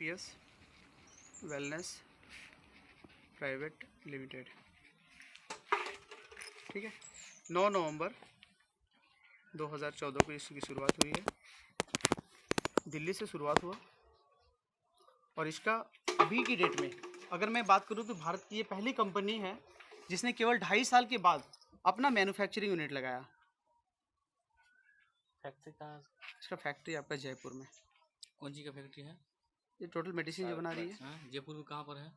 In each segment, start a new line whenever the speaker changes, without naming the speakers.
JPS wellness private limited. ठीक है, 9 नवंबर 2014 को इसकी शुरुआत हुई है, दिल्ली से शुरुआत हुआ। और इसका अभी की डेट में अगर मैं बात करूं तो भारत की ये पहली कंपनी है जिसने केवल 2.5 साल के बाद अपना मैन्युफैक्चरिंग यूनिट लगाया।
फैक्ट्री कहाँ?
इसका फैक्ट्री आपका जयपुर में।
कौन सी का फैक्ट्री है?
ये टोटल मेडिसिन जो बना रही है।
जयपुर में कहाँ पर है?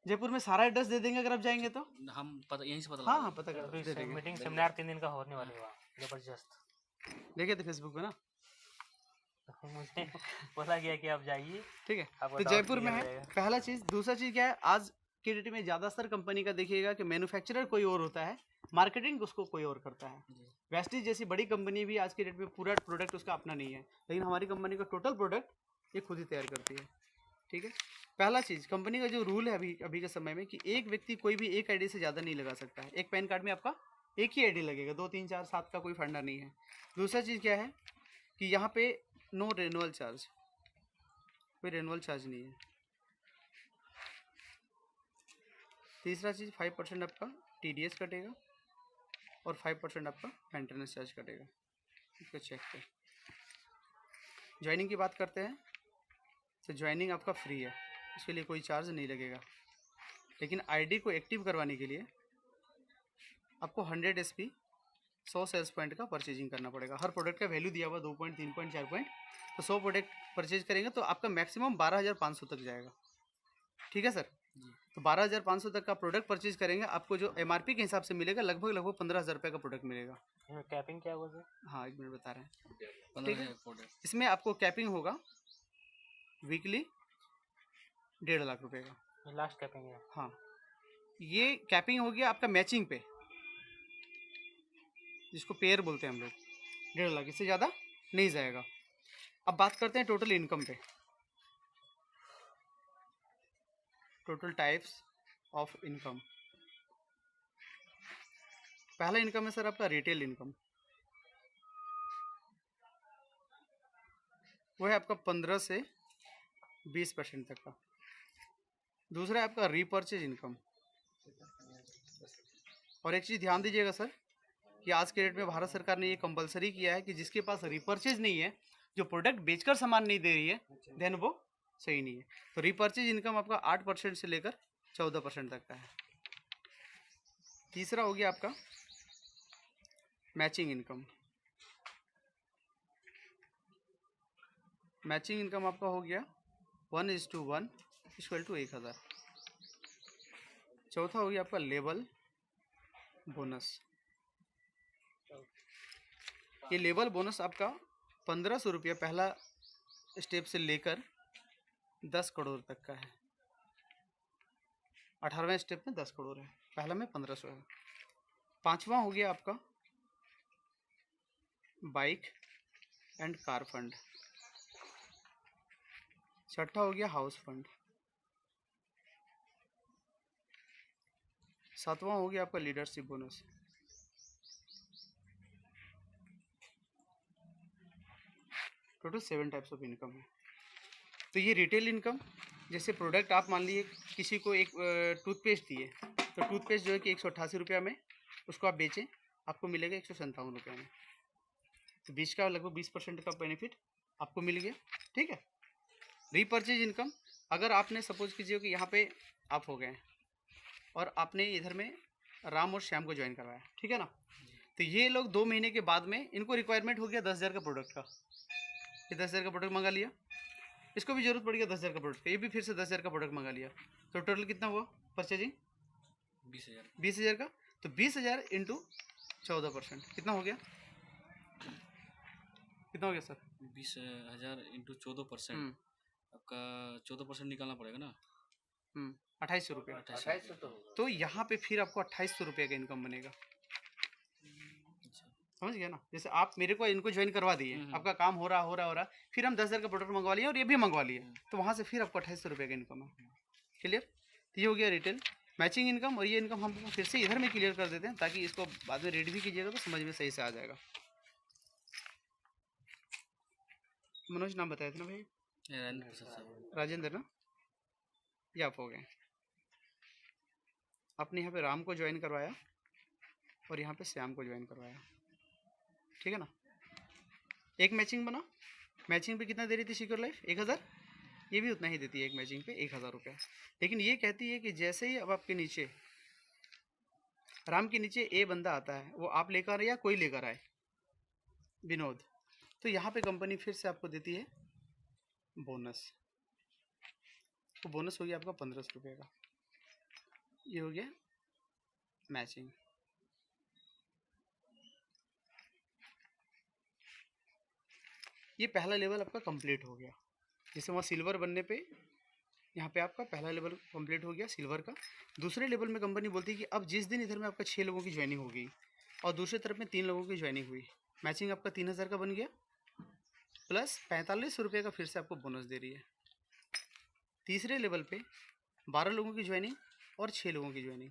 जयपुर में सारा एड्रेस दे देंगे अगर आप जाएंगे तो।
हम पता यहीं से पता
हाँ
लगा
हाँ पता कर दे देंगे।
मीटिंग सेमिनार 3 दिन का होने वाली है, जबरदस्त।
देखे थे फेसबुक पे ना।
मुझे बोला गया कि आप जाइए।
ठीक है, तो जयपुर में है पहला चीज़। दूसरा चीज़ क्या है, आज की डेट में ज़्यादातर कंपनी का देखिएगा कि मैन्युफैक्चरर कोई और होता है, मार्केटिंग उसको कोई और करता है। वेस्टीज जैसी बड़ी कंपनी भी आज की डेट में पूरा प्रोडक्ट उसका अपना नहीं है, लेकिन हमारी कंपनी का टोटल प्रोडक्ट ये खुद ही तैयार करती है। ठीक है, पहला चीज़ कंपनी का जो रूल है अभी के समय में कि एक व्यक्ति कोई भी एक आईडी से ज़्यादा नहीं लगा सकता है। एक पैन कार्ड में आपका एक ही आईडी लगेगा, 2 3 4 7 का कोई फंडा नहीं है। दूसरा चीज़ क्या है कि यहाँ पे नो रेनुअल चार्ज, कोई रेनुअल चार्ज नहीं है। तीसरा चीज़ 5% आपका TDS कटेगा और 5% आपका मेंटेनेंस चार्ज कटेगा। इसको चेक कर। ज्वाइनिंग की बात करते हैं तो ज्वाइनिंग आपका फ्री है, इसके लिए कोई चार्ज नहीं लगेगा। लेकिन आईडी को एक्टिव करवाने के लिए आपको 100 SP 100 सेल्स पॉइंट का परचेजिंग करना पड़ेगा। हर प्रोडक्ट का वैल्यू दिया हुआ 2 पॉइंट 3 पॉइंट 4 पॉइंट, तो 100 प्रोडक्ट परचेज करेंगे तो आपका मैक्सिमम 12,500 तक जाएगा। ठीक है सर, तो 12,500 तक का प्रोडक्ट परचेज करेंगे, आपको जो MRP के हिसाब से मिलेगा लगभग 15,000 रुपये का प्रोडक्ट मिलेगा।
कैपिंग क्या होगा?
हाँ 1 मिनट बता रहे हैं। ठीक है, इसमें आपको कैपिंग होगा वीकली 1.5 लाख रुपए का।
लास्ट कैपिंग है।
हाँ, ये कैपिंग हो गया आपका मैचिंग पे, जिसको पेयर बोलते हैं हम लोग। 1.5 लाख, इससे ज़्यादा नहीं जाएगा। अब बात करते हैं टोटल इनकम पे। Total types of income. पहला इनकम है सर आपका रिटेल इनकम, वो है आपका 15 से 20% तक का। दूसरा है आपका रीपर्चेज इनकम। और एक चीज़ ध्यान दीजिएगा सर कि आज के डेट में भारत सरकार ने ये कंपलसरी किया है कि जिसके पास रीपर्चेज नहीं है, जो प्रोडक्ट बेचकर सामान नहीं दे रही है, देन वो सही नहीं है। तो रीपर्चेज इनकम आपका 8% से लेकर 14% तक का है। तीसरा हो गया आपका मैचिंग इनकम। मैचिंग इनकम आपका हो गया 1:1 = 1,000। चौथा हो गया आपका लेबल बोनस। ये लेबल बोनस आपका 1,500 रुपया पहला स्टेप से लेकर 10 करोड़ तक का है। 18वें स्टेप में 10 करोड़ है, पहला में 1,500 है। पांचवा हो गया आपका बाइक एंड कार फंड। छठा हो गया हाउस फंड। सातवां हो गया आपका leadership bonus. Total 7 types of income है। तो ये रिटेल इनकम, जैसे प्रोडक्ट आप मान लीजिए किसी को एक टूथपेस्ट दिए, तो टूथपेस्ट जो है कि 188 रुपया में उसको आप बेचें, आपको मिलेगा 157 रुपये में। तो 20 का लगभग 20% का बेनिफिट आपको मिल गया। ठीक है, रीपर्चेज इनकम, अगर आपने सपोज कीजिए कि यहाँ पे आप हो गए और आपने इधर में राम और श्याम को ज्वाइन करवाया, ठीक है ना, तो ये लोग 2 महीने के बाद में इनको रिक्वायरमेंट हो गया 10,000 का प्रोडक्ट का, ये 10,000 का प्रोडक्ट मंगा लिया। इसको भी जरूरत पड़ गया 10,000 का प्रोडक्ट का, ये भी फिर से 10,000 का प्रोडक्ट मंगा लिया। तो टोटल कितना हुआ परचेजिंग? 20,000 का। तो 20,000 इंटू 14% कितना हो गया? कितना हो गया सर?
20,000 इंटू 14%। आपका 14% निकालना पड़ेगा ना।
2,800 रुपये।
2800
तो यहाँ पे फिर आपको 2,800 रुपये का इनकम बनेगा। समझ गया ना? जैसे आप मेरे को इनको ज्वाइन करवा दिए, आपका काम हो रहा, फिर हम 10,000 का प्रोडक्ट मंगवा लिए और ये भी मंगवा लिए, तो वहाँ से फिर आपको 2,800 रुपये का इनकम है। क्लियर? तो ये हो गया रिटेल मैचिंग इनकम। और ये इनकम हम फिर से इधर में क्लियर कर देते हैं ताकि इसको बाद में रीड भी कीजिएगा तो समझ में सही से आ जाएगा। मनोज नाम बताया था ना भाई?
राजेंद्र प्रसाद साहब।
राजेंद्र ना, ये आप हो गए। आपने यहाँ पे राम को ज्वाइन करवाया और यहाँ पे श्याम को ज्वाइन करवाया, ठीक है ना। एक मैचिंग बना, मैचिंग पे कितना दे रही थी सिक्योर लाइफ? 1000। ये भी उतना ही देती है एक मैचिंग पे, 1000 रुपये। लेकिन ये कहती है कि जैसे ही अब आपके नीचे राम के नीचे ए बंदा आता है, वो आप लेकर आए या कोई लेकर आए, विनोद, तो यहाँ पे कंपनी फिर से आपको देती है बोनस। तो बोनस हो गया आपका 1500 रुपये का। ये हो गया मैचिंग। ये पहला लेवल आपका कंप्लीट हो गया। जैसे वहाँ सिल्वर बनने पे यहाँ पे आपका पहला लेवल कंप्लीट हो गया सिल्वर का। दूसरे लेवल में कंपनी बोलती है कि अब जिस दिन इधर में आपका 6 लोगों की ज्वाइनिंग होगी और दूसरी तरफ में 3 लोगों की ज्वाइनिंग हुई, मैचिंग आपका 3000 का बन गया, प्लस 4500 रुपये का फिर से आपको बोनस दे रही है। तीसरे लेवल पे 12 लोगों की ज्वाइनिंग और 6 लोगों की ज्वाइनिंग,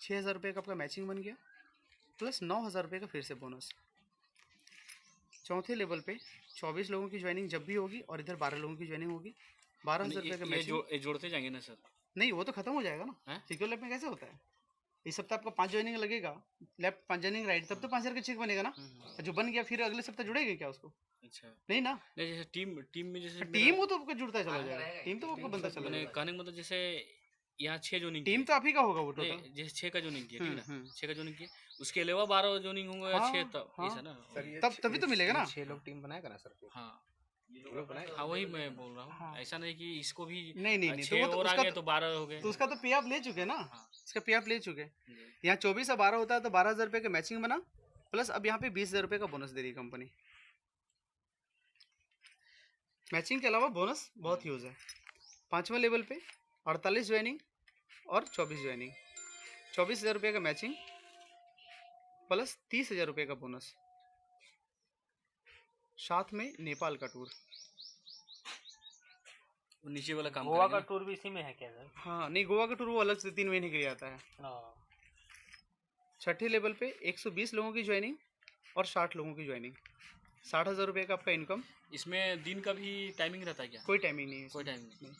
6000 रुपये का आपका मैचिंग बन गया, प्लस 9000 रुपये का फिर से बोनस। चौथे लेवल पे 24 लोगों की ज्वाइनिंग जब भी होगी और इधर 12 लोगों की ज्वाइनिंग होगी, 12,000 रुपये का मैचिंग।
ये जोड़ते जाएंगे ना सर?
नहीं, वो तो खत्म हो जाएगा ना। सिक्योर लैब में कैसे होता है, इस सप्ताह आपका 5 ज्वाइनिंग लगेगा, लेफ्ट 5 ज्वाइनिंग राइट, तब तो 5000 का चेक बनेगा ना। जो बन गया फिर अगले सप्ताह जुड़ेगा क्या उसको?
अच्छा,
नहीं ना।
नहीं जैसे टीम में जैसे
टीम वो तो आपका जुड़ता चला जाएगा, टीम तो आपका बनता चला जाएगा।
कहने का मतलब जैसे यहाँ 6 जोनिंग
टीम तो आप ही का होगा वो टोटल।
जैसे 6 का जोनिंग किया, ठीक है ना, 6 का जोनिंग किया, उसके अलावा 12 जोनिंग होंगे या 6, तब ऐसा ना
तब तभी तो मिलेगा ना।
6 लोग टीम बनाएगा ना सर?
हाँ
लोग बनाए।
हाँ, वही मैं बोल रहा हूँ। ऐसा नहीं कि इसको भी
नहीं
6 और आ गए तो 12 हो गए,
तो उसका तो पे आप ले चुके ना। इसका पे आप ले चुके।
जी।
यहाँ 24 से 12 होता है तो 12,000 रुपये का मैचिंग बना, प्लस अब यहाँ पे 20,000 रुपये का बोनस दे रही है कंपनी। मैचिंग के अलावा बोनस बहुत यूज है। 5वां लेवल पे 48 ज्वाइनिंग और 24 ज्वाइनिंग, 24,000 रुपये का मैचिंग प्लस 30,000 रुपये का बोनस, साथ में नेपाल का टूर।
वो नीचे वाला काम
गोवा का
करेंगे
टूर भी इसी में है क्या सर?
हाँ नहीं, गोवा का टूर वो अलग से 3 महीने के लिए आता है। छठे लेवल पे 120 लोगों की ज्वाइनिंग और 60 लोगों की ज्वाइनिंग, 60,000 रुपये का आपका इनकम।
इसमें दिन का भी टाइमिंग रहता है क्या?
कोई टाइमिंग नहीं है,
कोई टाइमिंग नहीं।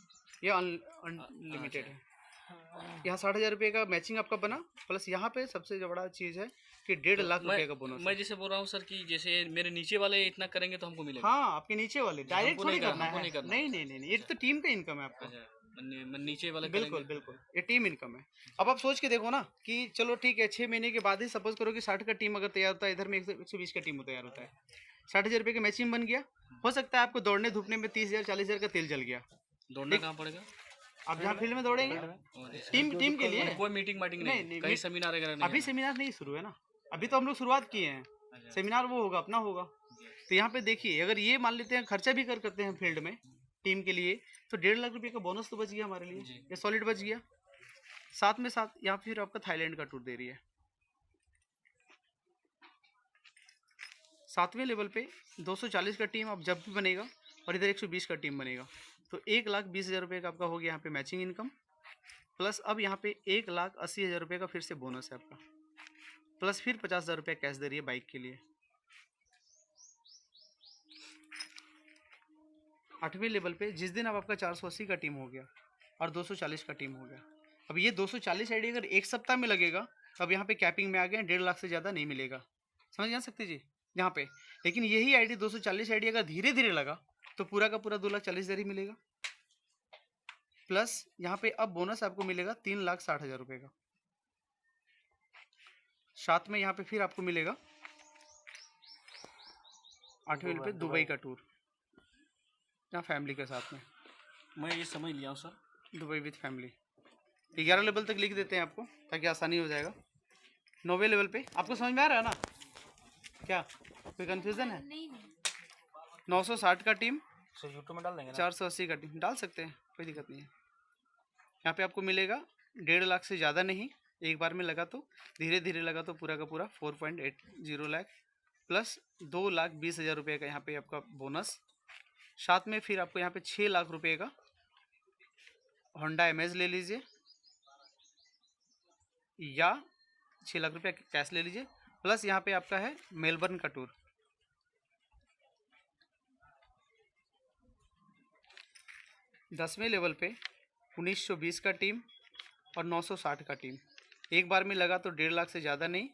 ये अनलिमिटेड है। यहाँ 60,000 रुपये का मैचिंग आपका बना, प्लस यहाँ पे सबसे जो बड़ा चीज़ है कि 1.5 लाख रुपये का बोनस।
मैं जैसे बोल रहा हूँ सर कि जैसे मेरे नीचे वाले इतना करेंगे तो हमको मिलेगा।
हाँ, आपके नीचे वाले डायरेक्ट थोड़ी करना है।
नहीं करना।
नहीं, ये तो टीम का इनकम है आपका।
मैं नीचे वाले
बिल्कुल बिल्कुल, ये टीम इनकम है। अब आप सोच के देखो ना कि चलो ठीक है, 6 महीने के बाद ही सपोज करो कि 60 का टीम अगर तैयार होता है, इधर में 120 का टीम तैयार होता है, 60,000 रुपये का मैचिंग बन गया। हो सकता है आपको दौड़ने धूपने में 30,000 40,000 का तेल जल गया।
दौड़ना कहाँ पड़ेगा?
आप जहाँ फील्ड में दौड़ेंगे टीम के लिए।
कोई मीटिंग नहीं, कहीं सेमिनार वगैरह नहीं?
अभी सेमिनार नहीं शुरू है ना, अभी तो हम लोग शुरुआत किए हैं। सेमिनार वो होगा अपना होगा। तो यहाँ पे देखिए, अगर ये मान लेते हैं खर्चा भी करते हैं फील्ड में टीम के लिए, तो 1.5 लाख रुपये का बोनस तो बच गया हमारे लिए, ये सॉलिड बच गया। साथ में साथ यहाँ फिर आपका थाईलैंड का टूर दे रही है। 7वें लेवल पे 240 का टीम अब जब भी बनेगा और इधर 120 का टीम बनेगा, तो 1,20,000 रुपये का आपका हो गया यहाँ पे मैचिंग इनकम, प्लस अब यहाँ पे 1,80,000 रुपये का फिर से बोनस है आपका, प्लस फिर 50,000 रुपये कैश दे रही है बाइक के लिए। 8वें लेवल पे जिस दिन अब आपका 480 का टीम हो गया और 240 का टीम हो गया, अब ये 240 आईडी अगर एक सप्ताह में लगेगा, अब यहाँ पे कैपिंग में आ गए, 1.5 लाख से ज़्यादा नहीं मिलेगा। समझ जा सकते जी यहाँ पे। लेकिन यही आईडी 240 आईडी अगर धीरे धीरे लगा तो पूरा का पूरा 2,40,000 ही मिलेगा, प्लस यहाँ पे अब बोनस आपको मिलेगा 3,60,000 रुपये का। साथ में यहाँ पे फिर आपको मिलेगा 8वें पे दुबई का टूर, यहाँ फैमिली के साथ में।
मैं ये समझ लिया हूँ sir,
Dubai with family. 11 level तक लिख देते हैं आपको ताकि आसानी हो जाएगा। 9वें लेवल पे आपको समझ में आ रहा है ना? क्या कोई कंफ्यूजन है? 960 का टीम,
यूट्यूब में डाल देंगे ना?
480 का टीम डाल सकते हैं, कोई दिक्कत नहीं है। यहाँ पे आपको मिलेगा 1.5 लाख से ज़्यादा नहीं, एक बार में लगा तो, धीरे धीरे लगा तो पूरा का पूरा 4.80 लाख, प्लस 2,20,000 रुपये का यहाँ पे आपका बोनस। साथ में फिर आपको यहाँ पे 6 लाख रुपये का होंडा एमेज ले लीजिए, या 6 लाख रुपये कैश ले लीजिए, प्लस यहाँ पे आपका है मेलबर्न का टूर। 10वें लेवल पे 1920 का टीम और 960 का टीम। एक बार में लगा तो 1.5 लाख से ज़्यादा नहीं,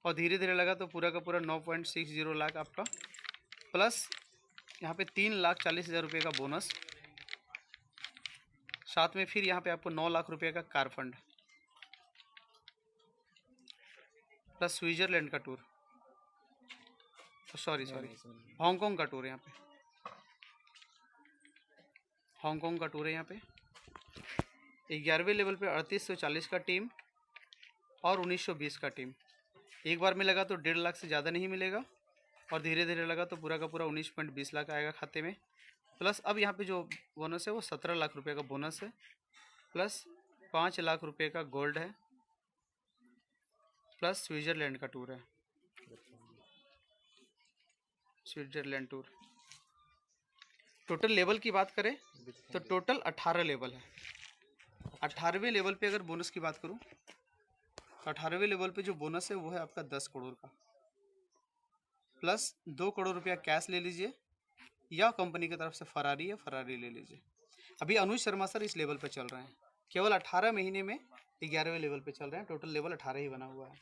और धीरे धीरे लगा तो पूरा का पूरा 9.60 लाख आपका, प्लस यहाँ पे 3,40,000 रुपये का बोनस। साथ में फिर यहाँ पे आपको 9 लाख रुपये का कार फंड, प्लस स्विट्जरलैंड का टूर, सॉरी हांगकांग का टूर है यहाँ पे, हांगकांग का टूर है यहाँ पे। 11वें लेवल पे 3840 का टीम और 1920 का टीम। एक बार में लगा तो 1.5 लाख से ज़्यादा नहीं मिलेगा, और धीरे धीरे लगा तो पूरा का पूरा 19.20 लाख आएगा खाते में। प्लस अब यहाँ पे जो बोनस है वो 17 लाख रुपये का बोनस है, प्लस 5 लाख रुपये का गोल्ड है, प्लस स्विट्जरलैंड का टूर है, स्विट्जरलैंड टूर। टोटल लेवल की बात करें तो टोटल 18 लेवल है। 18वें लेवल पे अगर बोनस की बात करूं तो 18वें लेवल पे जो बोनस है वो है आपका 10 करोड़ का, प्लस 2 करोड़ रुपया कैश ले लीजिए, या कंपनी की तरफ से फरारी है, फरारी ले लीजिए। अभी अनुज शर्मा सर इस लेवल पे चल रहे हैं, केवल 18 महीने में 11वें लेवल पे चल रहे हैं। टोटल लेवल 18 ही बना हुआ है।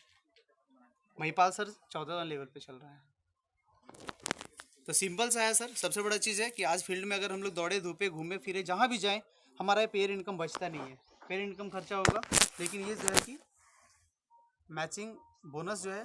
महिपाल सर 14वां लेवल पे चल रहे हैं। तो सिंपल सा है सर। सबसे बड़ा चीज़ है कि आज फील्ड में अगर हम लोग दौड़े धूपे घूमे फिरे जहाँ भी जाएं, हमारा पेयर इनकम बचता नहीं है। पेयर इनकम खर्चा होगा, लेकिन ये जो है कि मैचिंग बोनस जो है